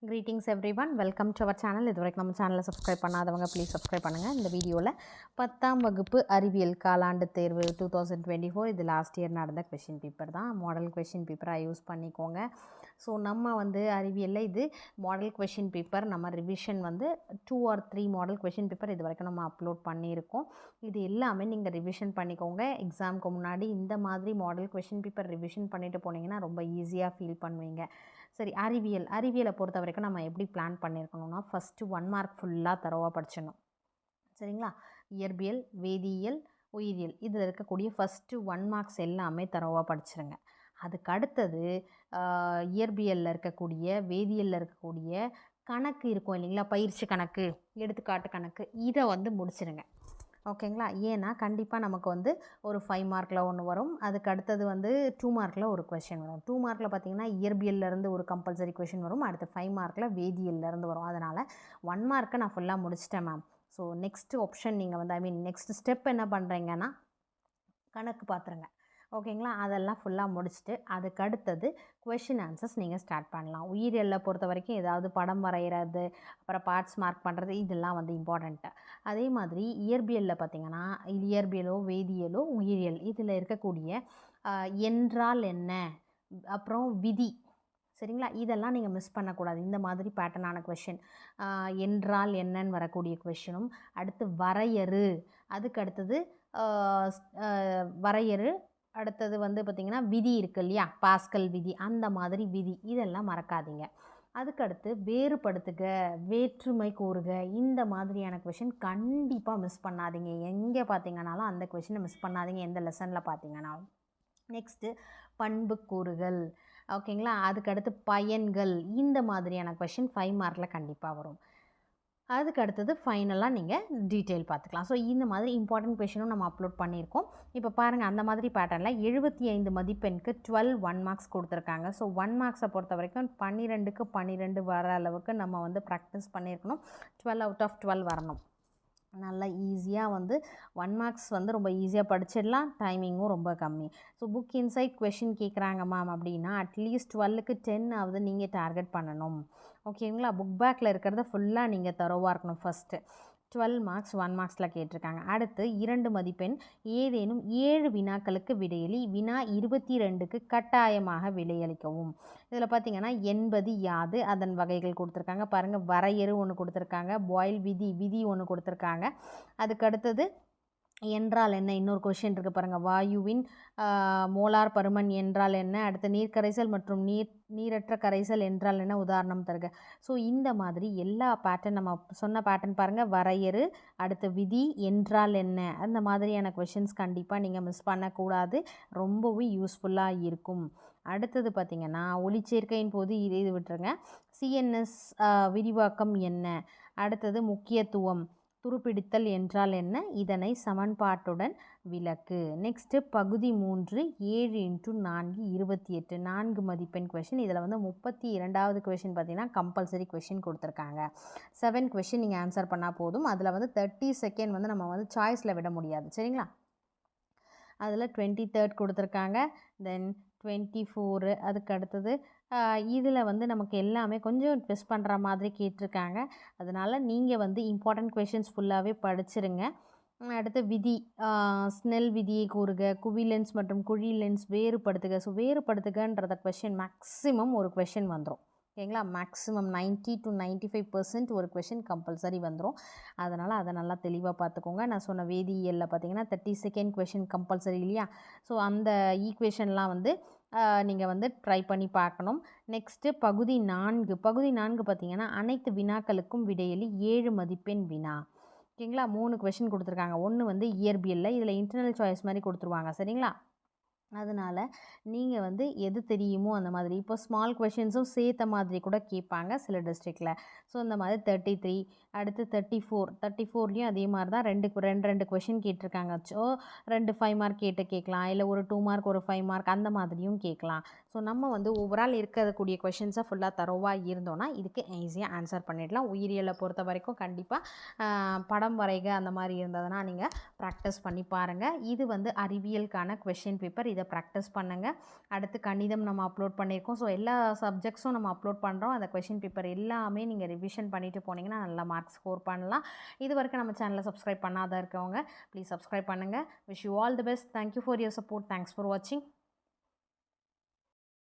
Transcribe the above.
Greetings everyone, welcome to our channel. இதுவரைக்கும் நம்ம சேனலை சப்ஸ்கிரைப் பண்ணாதவங்க ப்ளீஸ் சப்ஸ்கிரைப் பண்ணுங்கள். இந்த வீடியோவில் 10ஆம் வகுப்பு அறிவியல் காலாண்டு தேர்வு 2024 இது லாஸ்ட் இயர் நடந்த கொஷின் பேப்பர் தான். மாடல் கொஷின் பேப்பராக யூஸ் பண்ணிக்கோங்க. ஸோ நம்ம அறிவியலில் இது மாடல் கொஷின் பேப்பர் நம்ம revision 2 or 3 model question paper இது வரைக்கும் நம்ம அப்லோட் பண்ணியிருக்கோம். இது எல்லாமே நீங்கள் ரிவிஷன் பண்ணிக்கோங்க. எக்ஸாமுக்கு முன்னாடி இந்த மாதிரி மாடல் கொஷின் பேப்பர் ரிவிஷன் பண்ணிட்டு போனீங்கன்னா ரொம்ப ஈஸியாக ஃபீல் பண்ணுவீங்க. சரி, அறிவியலை பொறுத்த வரைக்கும் நம்ம எப்படி பிளான் பண்ணியிருக்கணும்னா, ஃபஸ்ட்டு 1 மார்க் ஃபுல்லாக தரோவாக படிச்சிடணும். சரிங்களா? இயற்பியல், வேதியியல், உயிரியல் இதில் இருக்கக்கூடிய ஃபஸ்ட்டு 1 மார்க்ஸ் எல்லாமே தரோவாக படிச்சிருங்க. அதுக்கு அடுத்தது இயற்பியலில் இருக்கக்கூடிய, வேதியியலில் இருக்கக்கூடிய கணக்கு இருக்கும் இல்லைங்களா, பயிற்சி கணக்கு, எடுத்துக்காட்டு கணக்கு, இதை முடிச்சிருங்க. ஓகேங்களா? ஏன்னா கண்டிப்பாக நமக்கு ஒரு 5 மார்க்கில் ஒன்று வரும். அதுக்கு அடுத்தது 2 மார்க்கில் ஒரு கொஷின் வரும். 2 மார்க்கில் பார்த்திங்கன்னா இயற்பியல்லேருந்து ஒரு கம்பல்சரி கொஷின் வரும். அடுத்து 5 மார்க்கில் வேதியியல்லேருந்து வரும். அதனால் 1 மார்க்கை நான் ஃபுல்லாக முடிச்சிட்டேன் மேம். ஸோ நெக்ஸ்ட் ஆப்ஷன் நீங்கள் நெக்ஸ்ட் ஸ்டெப் என்ன பண்ணுறீங்கன்னா, கணக்கு பார்த்துருங்க. ஓகேங்களா? அதெல்லாம் ஃபுல்லாக முடிச்சுட்டு அதுக்கு அடுத்தது கொஷின் ஆன்சர்ஸ் நீங்கள் ஸ்டார்ட் பண்ணலாம். உயிரியலில் பொறுத்த வரைக்கும் ஏதாவது படம் வரைகிறது, அப்புறம் பார்ட்ஸ் மார்க் பண்ணுறது, இதெல்லாம் இம்பார்ட்டண்ட்டு. அதே மாதிரி இயற்பியலில் பார்த்திங்கன்னா இயற்பியலோ வேதியியலோ உயிரியல் இதில் இருக்கக்கூடிய என்றால் என்ன, அப்புறம் விதி, சரிங்களா, இதெல்லாம் நீங்கள் மிஸ் பண்ணக்கூடாது. இந்த மாதிரி பேட்டர்னான கொஷின், என்றால் என்னன்னு வரக்கூடிய கொஷினும், அடுத்து வரையறு, அதுக்கு அடுத்தது வரையறு, அடுத்தது பார்த்திங்கன்னா விதி இருக்குது இல்லையா, பாஸ்கல் விதி, அந்த மாதிரி விதி, இதெல்லாம் மறக்காதீங்க. அதுக்கடுத்து வேறுபடுத்துக, வேற்றுமை கூறுக, இந்த மாதிரியான கொஷின் கண்டிப்பாக மிஸ் பண்ணாதீங்க. எங்கே பார்த்தீங்கன்னாலும் அந்த கொஷினை மிஸ் பண்ணாதீங்க, எந்த லெசனில் பார்த்தீங்கன்னாலும். நெக்ஸ்ட்டு பண்புக்கூறுகள், ஓகேங்களா, அதுக்கடுத்து பயன்கள், இந்த மாதிரியான கொஷின் 5 மார்க்கில் கண்டிப்பாக வரும். அதுக்கு அடுத்தது ஃபைனலாக நீங்கள் டீட்டெயில் பார்த்துக்கலாம். ஸோ இந்த மாதிரி இம்பார்ட்டன்ட் கொஷினும் நம்ம அப்லோட் பண்ணியிருக்கோம். இப்போ பாருங்கள், அந்த மாதிரி பேட்டர்னில் 75 மதிப்பெண்ணுக்கு 12 1 மார்க்ஸ் கொடுத்துருக்காங்க. ஸோ 1 மார்க்ஸை பொறுத்த வரைக்கும் 12க்கு 12 வர அளவுக்கு நம்ம ப்ராக்டிஸ் பண்ணியிருக்கணும். 12 out of 12 வரணும். நல்லா ஈஸியாக 1 மார்க்ஸ் ரொம்ப ஈஸியாக படிச்சிடலாம். டைமிங்கும் ரொம்ப கம்மி. ஸோ புக் இன்சைட் கொஷின் கேட்குறாங்க மேம் அப்படின்னா அட்லீஸ்ட் 12க்கு 10 ஆகுது நீங்கள் டார்கெட் பண்ணணும். ஓகேங்களா? புக் பேக்கில் இருக்கிறத ஃபுல்லாக நீங்கள் தரோவாக இருக்கணும். ஃபஸ்ட்டு 12 மார்க்ஸ் 1 மார்க்ஸில் கேட்டிருக்காங்க. அடுத்து 2 மதிப்பெண் ஏதேனும் 7 வினாக்களுக்கு விடையளி, வினா 22க்கு கட்டாயமாக விடையளிக்கவும். இதில் பார்த்திங்கன்னா 80 யாது, அதன் வகைகள் கொடுத்துருக்காங்க. பாருங்கள், வரையறு ஒன்று கொடுத்துருக்காங்க, பாயில் விதி ஒன்று கொடுத்துருக்காங்க. அதுக்கு அடுத்தது என்றால் என்ன, இன்னொரு கொஷின் இருக்குது பாருங்கள், வாயுவின் மோலார் பருமன் என்றால் என்ன, அடுத்து நீர்க்கரைசல் மற்றும் நீரற்ற கரைசல் என்றால் என்ன, உதாரணம் தருக. ஸோ இந்த மாதிரி எல்லா பேட்டர்ன் நம்ம சொன்ன பேட்டர்ன் பாருங்கள், வரையறு, அடுத்து விதி, என்றால் என்ன, அந்த மாதிரியான கொஷின்ஸ் கண்டிப்பாக நீங்கள் மிஸ் பண்ணக்கூடாது. ரொம்பவும் யூஸ்ஃபுல்லாக இருக்கும். அடுத்தது பார்த்திங்கன்னா ஒளிச்சேர்க்கையின் போது இது விட்டுருங்க. சிஎன்எஸ் விரிவாக்கம் என்ன, அடுத்தது முக்கியத்துவம், துருப்பிடித்தல் என்றால் என்ன, இதனை சமன்பாட்டுடன் விளக்கு. நெக்ஸ்ட்டு பகுதி 3 7 × 4 28 4 மதிப்பெண் கொஷின். இதில் 32வது கொஷின் பார்த்திங்கன்னா கம்பல்சரி கொஷின் கொடுத்துருக்காங்க. 7 கொஷின் நீங்கள் ஆன்சர் பண்ணால் போதும். அதில் 30 செகண்ட் நம்ம சாய்ஸில் விட முடியாது. சரிங்களா? அதில் 23rd கொடுத்துருக்காங்க, தென் 24, அதுக்கு அடுத்தது இதில் நமக்கு எல்லாமே கொஞ்சம் ட்விஸ்ட் பண்ணுற மாதிரி கேட்டிருக்காங்க. அதனால் நீங்கள் இம்பார்ட்டன்ட் கொஷின்ஸ் ஃபுல்லாகவே படிச்சிருங்க. அடுத்து விதி, ஸ்னெல் விதியை கூறுக, குவி லென்ஸ் மற்றும் குழி லென்ஸ் வேறுபடுத்துக. ஸோ வேறுபடுத்துகன்றத கொஷின் மேக்ஸிமம் ஒரு கொஷின் வந்துடும். ஓகேங்களா? மேக்ஸிமம் 90 to 95% ஒரு கொஷின் கம்பல்சரி வந்துடும். அதனால் அதை நல்லா தெளிவாக பார்த்துக்கோங்க. நான் சொன்ன வேதியியலில் பார்த்தீங்கன்னா 30 செகண்ட் கொஷின் கம்பல்சரி இல்லையா? ஸோ அந்த ஈக்குவேஷன்லாம் நீங்கள் ட்ரை பண்ணி பார்க்கணும். நெக்ஸ்ட்டு பகுதி 4 பார்த்திங்கன்னா அனைத்து வினாக்களுக்கும் விடையளி 7 மதிப்பெண் வினா. ஓகேங்களா? 3 கொஷின் கொடுத்துருக்காங்க. ஒன்று இயற்பியலில், இதில் இன்டர்னல் சாய்ஸ் மாதிரி கொடுத்துருவாங்க. சரிங்களா? அதனால் நீங்கள் எது தெரியுமோ அந்த மாதிரி, இப்போ ஸ்மால் கொஷின்ஸும் சேர்த்த மாதிரி கூட கேட்பாங்க சில டிஸ்ட்ரிக்டில். ஸோ இந்த மாதிரி 33, அடுத்து 34லேயும் அதே மாதிரி தான் ரெண்டு கொஷின் கேட்டிருக்காங்க. ஸோ 2 5 மார்க் கேட்கலாம், இல்லை ஒரு 2 மார்க் ஒரு 5 மார்க் அந்த மாதிரியும் கேட்கலாம். ஸோ ஸோ நம்ம வந்து ஓவரால் இருக்கக்கூடிய கொஷின்ஸை ஃபுல்லாக தரோவாக இருந்தோன்னா இதுக்கு ஈஸியாக ஆன்சர் பண்ணிடலாம். உயிரியலை பொறுத்த வரைக்கும் கண்டிப்பாக படம் வரைக அந்த மாதிரி இருந்ததுன்னா நீங்கள் ப்ராக்டிஸ் பண்ணி பாருங்கள். இது வந்து அறிவியலுக்கான கொஷின் பேப்பர், இதை ப்ராக்டிஸ் பண்ணுங்கள். அடுத்து கணிதம் நம்ம அப்லோட் பண்ணியிருக்கோம். ஸோ எல்லா சப்ஜெக்ட்ஸும் நம்ம அப்லோட் பண்ணுறோம். அந்த கொஷின் பேப்பர் எல்லாமே நீங்கள் ரிவிஷன் பண்ணிட்டு போனீங்கன்னா நல்லா மார்க் ஸ்கோர் பண்ணலாம். இது வரைக்கும் நம்ம சேனலை சப்ஸ்கிரைப் பண்ணாத இருக்கவங்க ப்ளீஸ் சப்ஸ்கிரைப் பண்ணுங்கள். Wish you all the best. Thank you for your support. Thanks for வாட்சிங்.